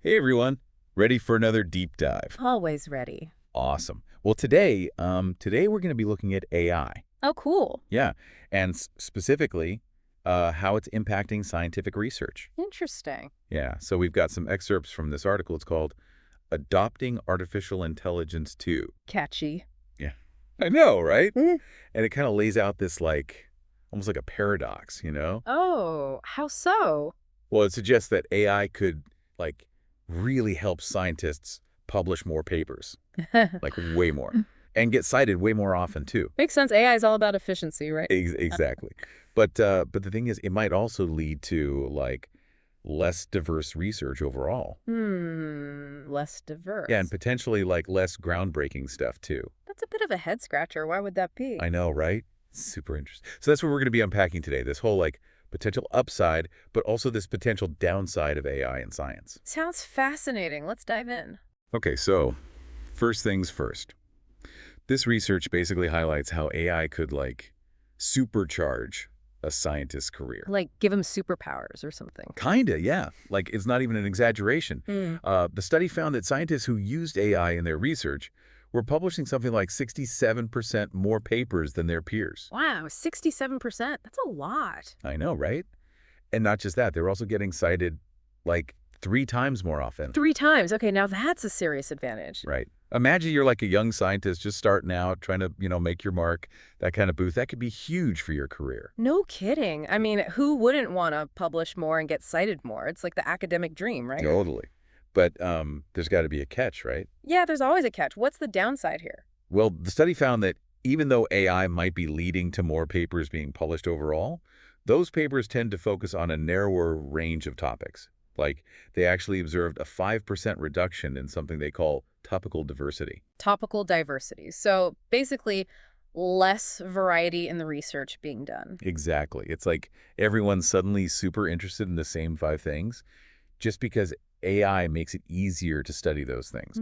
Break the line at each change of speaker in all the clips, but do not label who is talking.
Hey everyone, ready for another deep dive?
Always ready.
Awesome. Well, today we're going to be looking at AI.
Oh, cool.
Yeah, and specifically, how it's impacting scientific research.
Interesting.
Yeah, so we've got some excerpts from this article. It's called "Adopting Artificial Intelligence Too."
Catchy.
Yeah, I know, right?
Mm.
And it kind of lays out this almost like a paradox, you know?
Oh, how so?
Well, it suggests that AI could like really help scientists publish more papers. Like way more, and get cited way more often too.
Makes sense. AI is all about efficiency, right?
Exactly. But the thing is, it might also lead to less diverse research overall.
Less
Yeah, and
diverse.
potentially less groundbreaking stuff too.
That's a bit of a head scratcher. Why would that be?
I know, right? Super interesting. So that's what we're going to be unpacking today. This whole potential upside, but also this potential downside of AI in science.
Sounds fascinating. Let's dive in.
Okay, so first things first. This research basically highlights how AI could supercharge a scientist's career.
Like, give him superpowers or something.
Kinda, yeah. Like, it's not even an exaggeration.
Hmm.
The study found that scientists who used AI in their research were publishing something like 67% more papers than their peers.
Wow, 67%. That's a lot.
I know, right? And not just that, they were also getting cited like 3 times more often.
3 times. Okay, now that's a serious advantage.
Right. Imagine you're like a young scientist just starting out, trying to, make your mark, that kind of booth. That could be huge for your career.
No kidding. I mean, who wouldn't want to publish more and get cited more? It's like the academic dream, right?
Totally. But there's got to be a catch, right?
Yeah, there's always a catch. What's the downside here?
Well, the study found that even though AI might be leading to more papers being published overall, those papers tend to focus on a narrower range of topics. Like, they actually observed a 5% reduction in something they call topical diversity.
Topical diversity. So basically, less variety in the research being done.
Exactly. It's like everyone's suddenly super interested in the same 5 things just because AI makes it easier to study those things.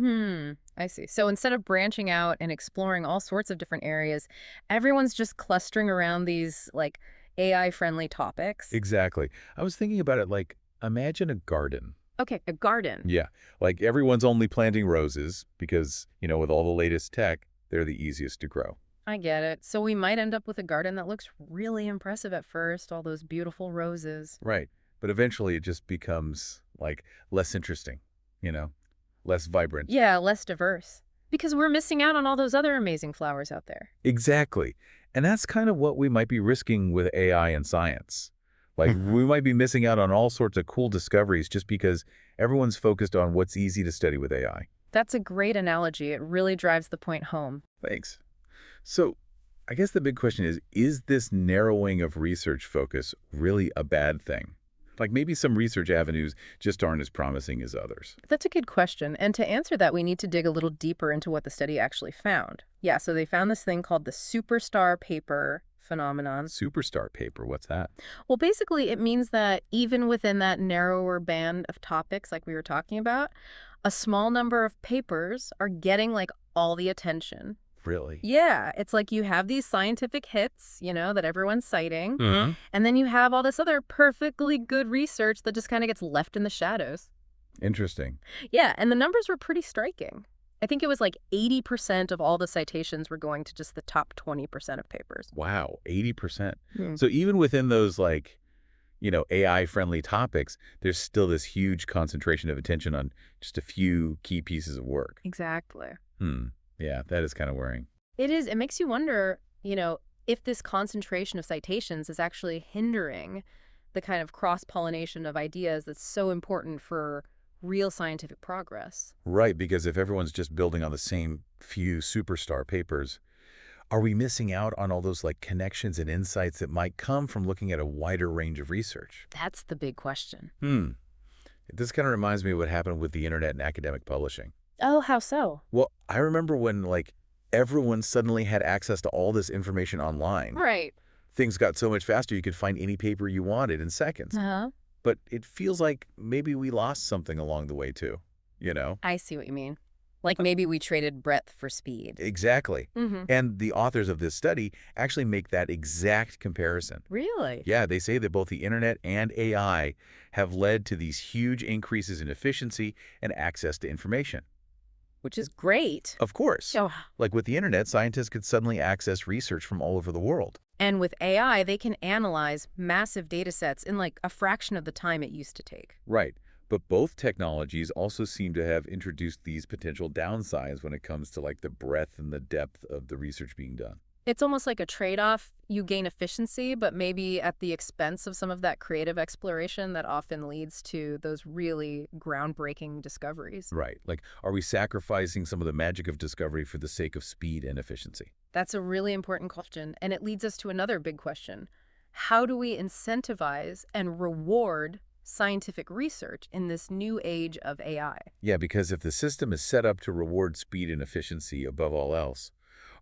I see. So instead of branching out and exploring all sorts of different areas, everyone's just clustering around these like AI-friendly topics.
Exactly. I was thinking about it like, imagine a garden.
Okay, a garden.
Yeah, like everyone's only planting roses because, with all the latest tech, they're the easiest to grow.
I get it. So we might end up with a garden that looks really impressive at first, all those beautiful roses.
Right. But eventually it just becomes less interesting, you know, less vibrant.
Yeah, less diverse. Because we're missing out on all those other amazing flowers out there.
Exactly. And that's kind of what we might be risking with AI and science. Like, we might be missing out on all sorts of cool discoveries just because everyone's focused on what's easy to study with AI.
That's a great analogy. It really drives the point home.
Thanks. So, I guess the big question is this narrowing of research focus really a bad thing? Like maybe some research avenues just aren't as promising as others.
That's a good question. And to answer that, we need to dig a little deeper into what the study actually found. Yeah, so they found this thing called the superstar paper phenomenon.
Superstar paper, what's that?
Well, basically, it means that even within that narrower band of topics like we were talking about, a small number of papers are getting like all the attention.
Really?
Yeah, it's like you have these scientific hits, that everyone's citing,
Hmm.
and then you have all this other perfectly good research that just kind of gets left in the shadows.
Interesting.
Yeah, and the numbers were pretty striking. I think it was like 80% of all the citations were going to just the top 20% of papers.
Wow, 80%.
Hmm.
So even within those AI-friendly topics, there's still this huge concentration of attention on just a few key pieces of work.
Exactly.
Hmm. Yeah, that is kind of worrying.
It is. It makes you wonder, if this concentration of citations is actually hindering the kind of cross-pollination of ideas that's so important for real scientific progress.
Right, because if everyone's just building on the same few superstar papers, are we missing out on all those connections and insights that might come from looking at a wider range of research?
That's the big question.
Hmm. This kind of reminds me of what happened with the internet and academic publishing.
Oh, how so?
Well, I remember when everyone suddenly had access to all this information online.
Right.
Things got so much faster you could find any paper you wanted in seconds.
Uh-huh.
But it feels like maybe we lost something along the way too, you know?
I see what you mean. Like maybe we traded breadth for speed.
Exactly.
Mm-hmm.
And the authors of this study actually make that exact comparison.
Really?
Yeah, they say that both the internet and AI have led to these huge increases in efficiency and access to information.
Which is great.
Of course,
Oh.
like with the internet, scientists could suddenly access research from all over the world.
And with AI, they can analyze massive data sets in like a fraction of the time it used to take.
Right. But both technologies also seem to have introduced these potential downsides when it comes to like the breadth and the depth of the research being done.
It's almost like a trade-off. You gain efficiency, but maybe at the expense of some of that creative exploration that often leads to those really groundbreaking discoveries.
Right. Like, are we sacrificing some of the magic of discovery for the sake of speed and efficiency?
That's a really important question, and it leads us to another big question. How do we incentivize and reward scientific research in this new age of AI?
Yeah, because if the system is set up to reward speed and efficiency above all else,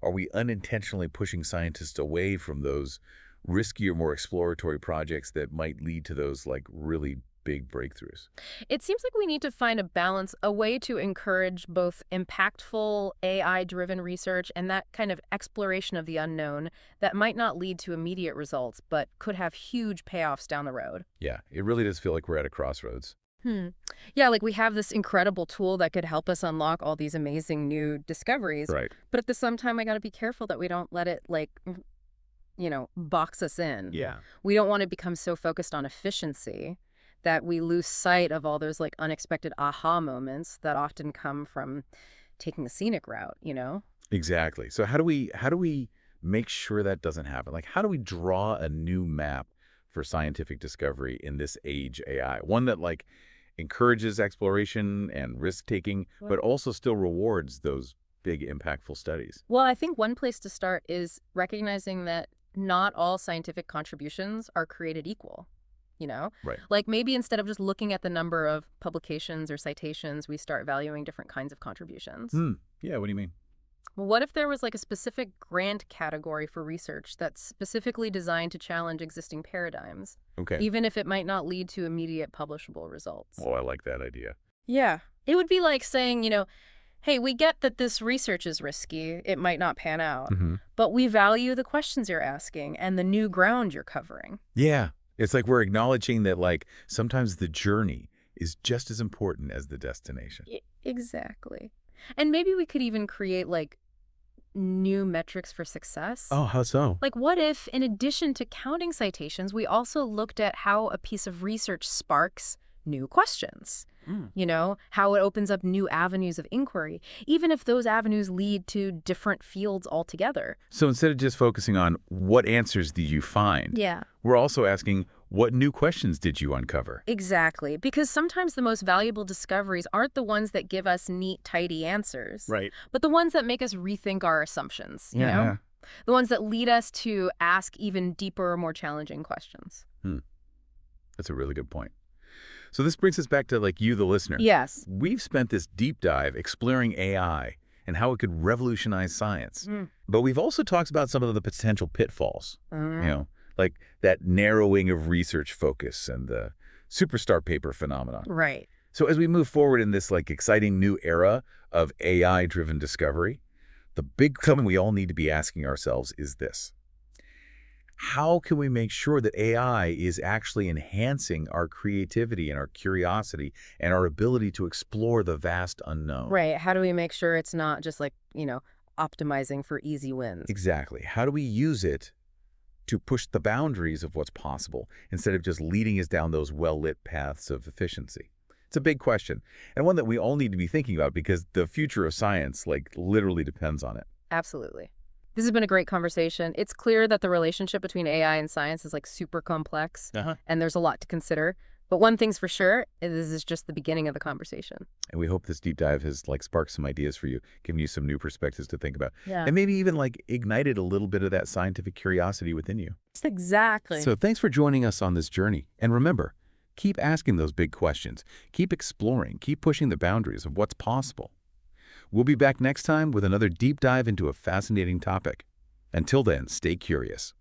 are we unintentionally pushing scientists away from those riskier, more exploratory projects that might lead to those like really big breakthroughs?
It seems like we need to find a balance, a way to encourage both impactful AI-driven research and that kind of exploration of the unknown that might not lead to immediate results, but could have huge payoffs down the road.
Yeah, it really does feel like we're at a crossroads.
Hmm. Yeah, like we have this incredible tool that could help us unlock all these amazing new discoveries.
Right.
But at the same time, I got to be careful that we don't let it box us in.
Yeah.
We don't want to become so focused on efficiency that we lose sight of all those like unexpected aha moments that often come from taking the scenic route.
Exactly. So how do we make sure that doesn't happen? Like how do we draw a new map for scientific discovery in this age AI? One that like encourages exploration and risk-taking, but also still rewards those big impactful studies.
Well, I think one place to start is recognizing that not all scientific contributions are created equal.
Right.
Like maybe instead of just looking at the number of publications or citations, we start valuing different kinds of contributions.
Yeah, what do you mean?
Well, what if there was like a specific grant category for research that's specifically designed to challenge existing paradigms,
Okay.
even if it might not lead to immediate publishable results?
Oh, I like that idea.
Yeah. It would be like saying, hey, we get that this research is risky. It might not pan out, but we value the questions you're asking and the new ground you're covering.
Yeah. It's like we're acknowledging that like sometimes the journey is just as important as the destination.
Exactly. And maybe we could even create like new metrics for success.
Oh, how so?
Like what if, in addition to counting citations, we also looked at how a piece of research sparks new questions? How it opens up new avenues of inquiry, even if those avenues lead to different fields altogether.
So instead of just focusing on what answers did you find,
Yeah.
we're also asking what new questions did you uncover?
Exactly. Because sometimes the most valuable discoveries aren't the ones that give us neat, tidy answers,
Right.
but the ones that make us rethink our assumptions,
Yeah.
The ones that lead us to ask even deeper, more challenging questions.
That's a really good point. So this brings us back to like you, the listener.
Yes.
We've spent this deep dive exploring AI and how it could revolutionize science. But we've also talked about some of the potential pitfalls, like that narrowing of research focus and the superstar paper phenomenon.
Right.
So as we move forward in this like exciting new era of AI-driven discovery, the big question we all need to be asking ourselves is this: how can we make sure that AI is actually enhancing our creativity and our curiosity and our ability to explore the vast unknown?
Right. How do we make sure it's not just like, optimizing for easy wins?
Exactly. How do we use it to push the boundaries of what's possible instead of just leading us down those well-lit paths of efficiency? It's a big question, and one that we all need to be thinking about because the future of science, like, literally depends on it.
Absolutely. This has been a great conversation. It's clear that the relationship between AI and science is like super complex, and there's a lot to consider. But one thing's for sure, this is just the beginning of the conversation.
And we hope this deep dive has like sparked some ideas for you, given you some new perspectives to think about.
Yeah.
And maybe even like ignited a little bit of that scientific curiosity within you.
Exactly.
So thanks for joining us on this journey. And remember, keep asking those big questions. Keep exploring. Keep pushing the boundaries of what's possible. We'll be back next time with another deep dive into a fascinating topic. Until then, stay curious.